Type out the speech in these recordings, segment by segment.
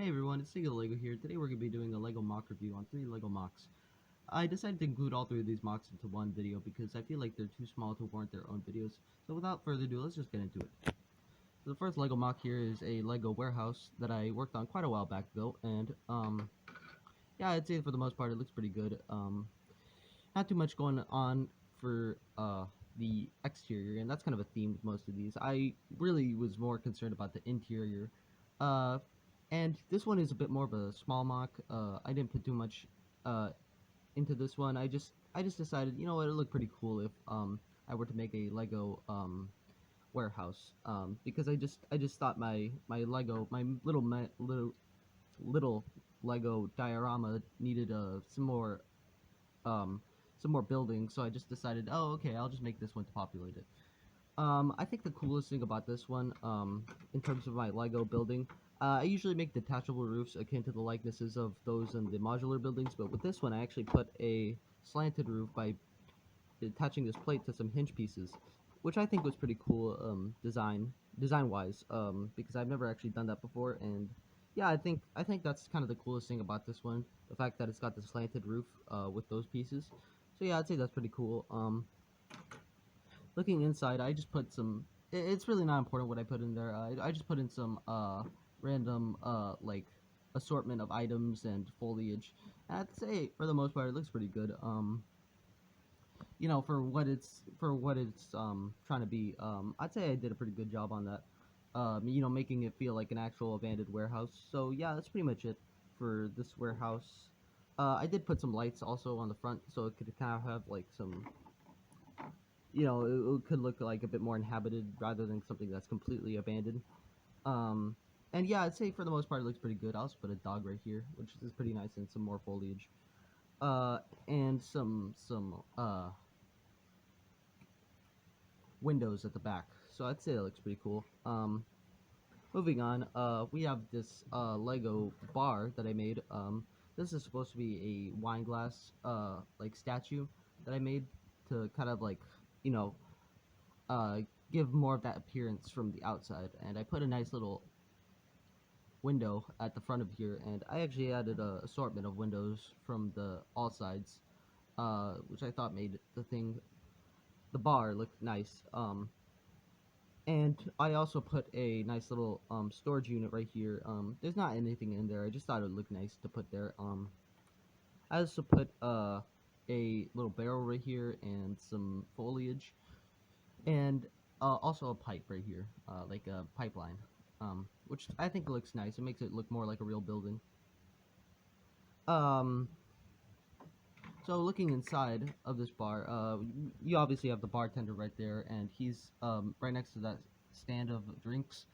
Hey everyone, it's Single Lego here. Today we're going to be doing a Lego MOC review on 3 Lego MOCs. I decided to include all 3 of these MOCs into one video because I feel like they're too small to warrant their own videos. So without further ado, let's just get into it. So the first Lego MOC here is a Lego warehouse that I worked on quite a while back ago, and yeah, I'd say for the most part it looks pretty good. Not too much going on for the exterior, and that's kind of a theme with most of these. I really was more concerned about the interior. Uh, and this one is a bit more of a small mock. I didn't put too much into this one. I just decided, you know what, it looked pretty cool if I were to make a Lego warehouse. Because I just thought my Lego my little Lego diorama needed um some more buildings. So I just decided, oh okay, I'll just make this one to populate it. I think the coolest thing about this one, in terms of my Lego building, I usually make detachable roofs akin to the likenesses of those in the modular buildings, but with this one, I actually put a slanted roof by attaching this plate to some hinge pieces, which I think was pretty cool, design-wise, because I've never actually done that before, and yeah, I think that's kind of the coolest thing about this one, the fact that it's got the slanted roof, with those pieces. So yeah, I'd say that's pretty cool. Looking inside, I just put some. It's really not important what I put in there. I just put in some random like assortment of items and foliage. And I'd say for the most part, it looks pretty good. For what it's trying to be. I'd say I did a pretty good job on that. Making it feel like an actual abandoned warehouse. So yeah, that's pretty much it for this warehouse. I did put some lights also on the front, so it could kind of have like some, it could look like a bit more inhabited rather than something that's completely abandoned. Um, and yeah, I'd say for the most part it looks pretty good. I'll also put a dog right here, which is pretty nice, and some more foliage. Uh, and some windows at the back. So I'd say that looks pretty cool. Moving on, we have this Lego bar that I made. This is supposed to be a wine glass like statue that I made to kind of like, you know, uh, give more of that appearance from the outside. And I put a nice little window at the front of here, and I actually added a assortment of windows from the all sides, which I thought made the bar, look nice. And I also put a nice little storage unit right here. There's not anything in there. I just thought it would look nice to put there. I also put a little barrel right here and some foliage, and also a pipe right here, like a pipeline, which I think looks nice. It makes it look more like a real building. Um, so looking inside of this bar, you obviously have the bartender right there, and he's right next to that stand of drinks.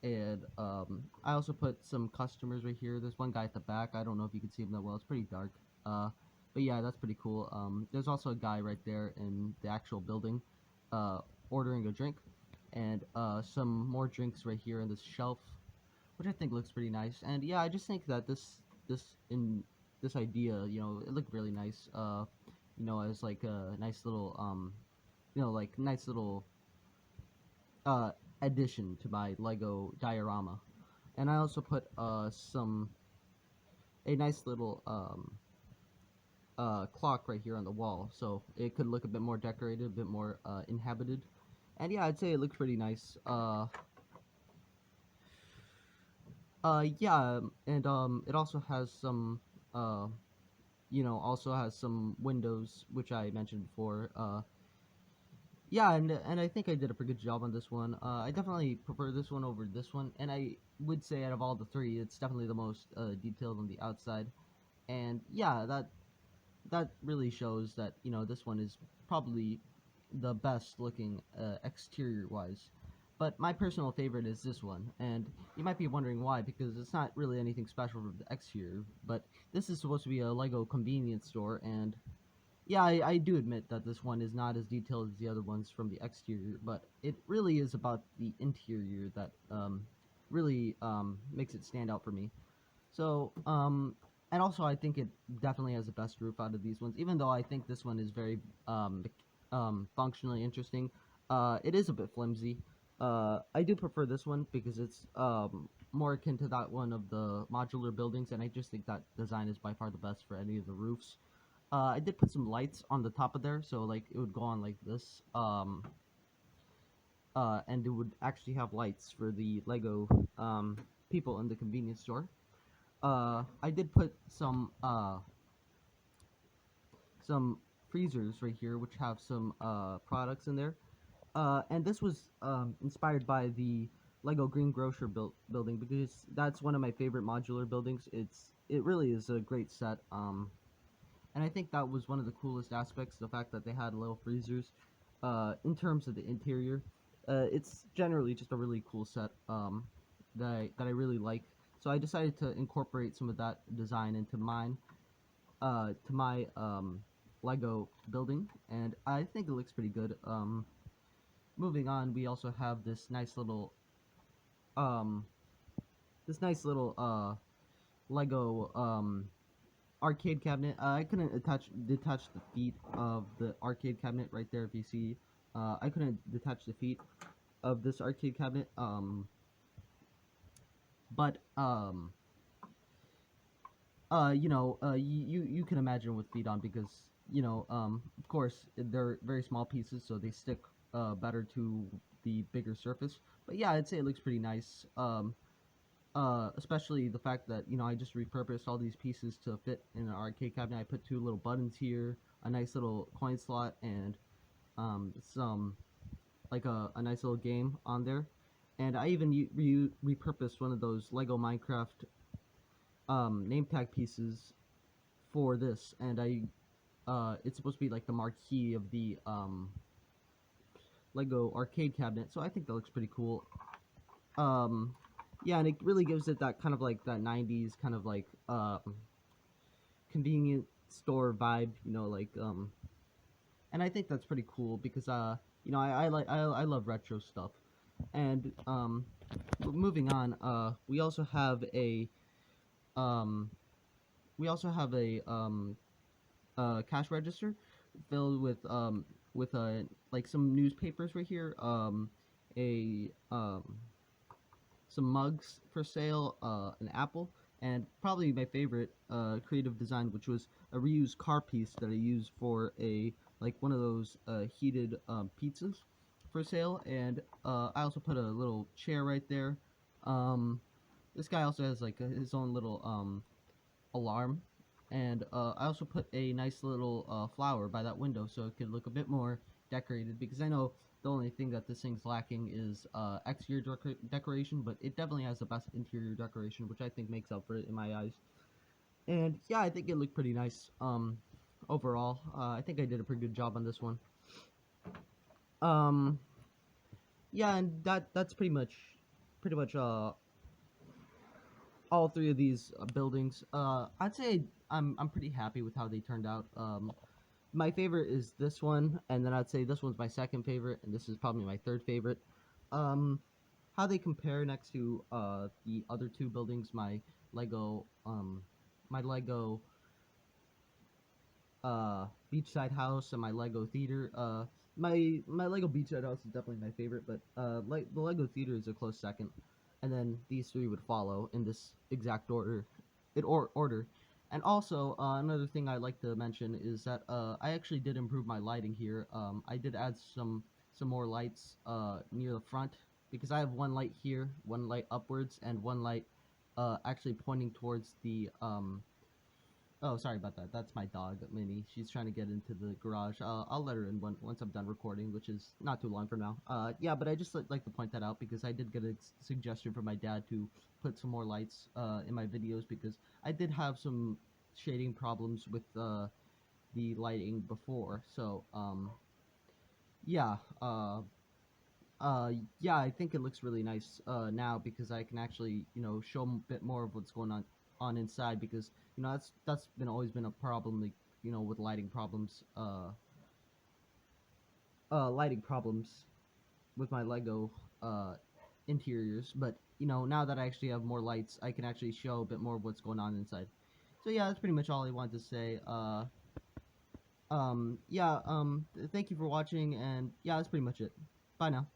And I also put some customers right here. There's one guy at the back. I don't know if you can see him that well. It's pretty dark. But yeah, that's pretty cool. There's also a guy right there in the actual building, uh, ordering a drink, and some more drinks right here on this shelf, which I think looks pretty nice. And yeah, I just think that this idea, it looked really nice. As like a nice little like nice little uh addition to my Lego diorama. And I also put a nice little clock right here on the wall, so it could look a bit more decorated, a bit more inhabited. And yeah, I'd say it looks pretty nice. Yeah, and it also has some uh windows, which I mentioned before. Yeah, and I think I did a pretty good job on this one. I definitely prefer this one over this one, and I would say out of all the three, it's definitely the most detailed on the outside. And yeah, that really shows that this one is probably the best looking exterior wise. But my personal favorite is this one, and you might be wondering why, because it's not really anything special for the exterior, but this is supposed to be a Lego convenience store, and yeah, I do admit that this one is not as detailed as the other ones from the exterior, but it really is about the interior that really makes it stand out for me. So, and also I think it definitely has the best roof out of these ones, even though I think this one is very functionally interesting. It is a bit flimsy, I do prefer this one because it's more akin to that one of the modular buildings, and I just think that design is by far the best for any of the roofs. I did put some lights on the top of there, so like it would go on like this, and it would actually have lights for the Lego people in the convenience store. I did put some freezers right here, which have some products in there. And this was inspired by the Lego Green Grocer building because that's one of my favorite modular buildings. It really is a great set. And I think that was one of the coolest aspects, the fact that they had little freezers. In terms of the interior, it's generally just a really cool set that I really like. So I decided to incorporate some of that design into to my Lego building, and I think it looks pretty good. Moving on, we also have um, this nice little Lego arcade cabinet. I couldn't detach the feet of the arcade cabinet right there. If you see, I couldn't detach the feet of this arcade cabinet. But you can imagine with feet on because of course they're very small pieces, so they stick better to the bigger surface. But yeah, I'd say it looks pretty nice. Especially the fact that I just repurposed all these pieces to fit in an arcade cabinet. I put two little buttons here, a nice little coin slot, and some like a nice little game on there. And I even repurposed one of those Lego Minecraft name tag pieces for this, and it's supposed to be like the marquee of the Lego arcade cabinet. So I think that looks pretty cool. Yeah, and it really gives it that kind of like that 90s kind of like convenient store vibe, and I think that's pretty cool because I love retro stuff. And moving on, um we also have a cash register filled with like some newspapers right here, a some mugs for sale, an apple, and probably my favorite creative design, which was a reused car piece that I used for one of those heated pizzas for sale. And I also put a little chair right there. This guy also has like his own little alarm, and I also put a nice little flower by that window so it could look a bit more decorated, because I know the only thing that this thing's lacking is exterior decoration, but it definitely has the best interior decoration, which I think makes up for it in my eyes. And yeah, I think it looked pretty nice overall. I think I did a pretty good job on this one. Um, yeah, and that's pretty much all three of these buildings. I'd say I'm pretty happy with how they turned out. My favorite is this one, and then I'd say this one's my second favorite, and this is probably my third favorite. Um, how they compare next to the other two buildings, Lego, my Lego beachside house and my Lego theater. My Lego beachside house is definitely my favorite, but like the Lego theater is a close second, and then these three would follow in this exact order. And also another thing I'd like to mention is that I actually did improve my lighting here. I did add some more lights near the front, because I have one light here, one light upwards, and one light actually pointing towards the Oh, sorry about that. That's my dog, Minnie. She's trying to get into the garage. I'll let her in once I'm done recording, which is not too long from now. Yeah, but I just like to point that out because I did get a suggestion from my dad to put some more lights in my videos, because I did have some shading problems with the lighting before. So, yeah, yeah, I think it looks really nice now, because I can actually, show a bit more of what's going on inside, because that's been always been a problem, like, with lighting problems with my Lego interiors. But now that I actually have more lights, I can actually show a bit more of what's going on inside. So yeah, that's pretty much all I wanted to say. Yeah, thank you for watching, and yeah, that's pretty much it. Bye now.